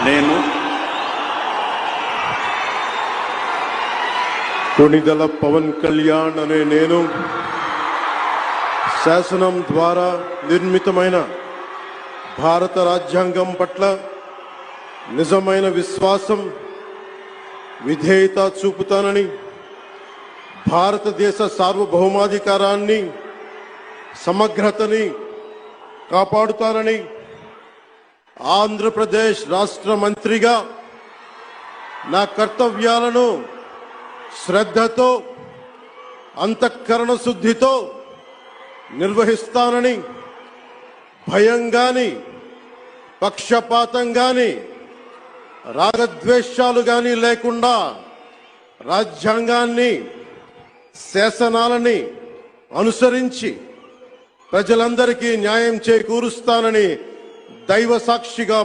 నేను కొణిదెల పవన్ కళ్యాణ్ అనే నేను శాసనం ద్వారా నిర్మితమైన భారత రాజ్యాంగం పట్ల నిజమైన విశ్వాసం విధేయత చూపుతానని, భారతదేశ సార్వభౌమాధికారాన్ని సమగ్రతని కాపాడుతానని, ఆంధ్రప్రదేశ్ రాష్ట్ర మంత్రిగా నా కర్తవ్యాలను శ్రద్ధతో అంతఃకరణ శుద్ధితో నిర్వహిస్తానని, భయం గాని పక్షపాతం గాని రాగద్వేషాలు గాని లేకుండా రాజ్యాంగాన్ని శాసనాలని అనుసరించి ప్రజలందరికీ న్యాయం చేకూరుస్తానని దైవ సాక్షిగా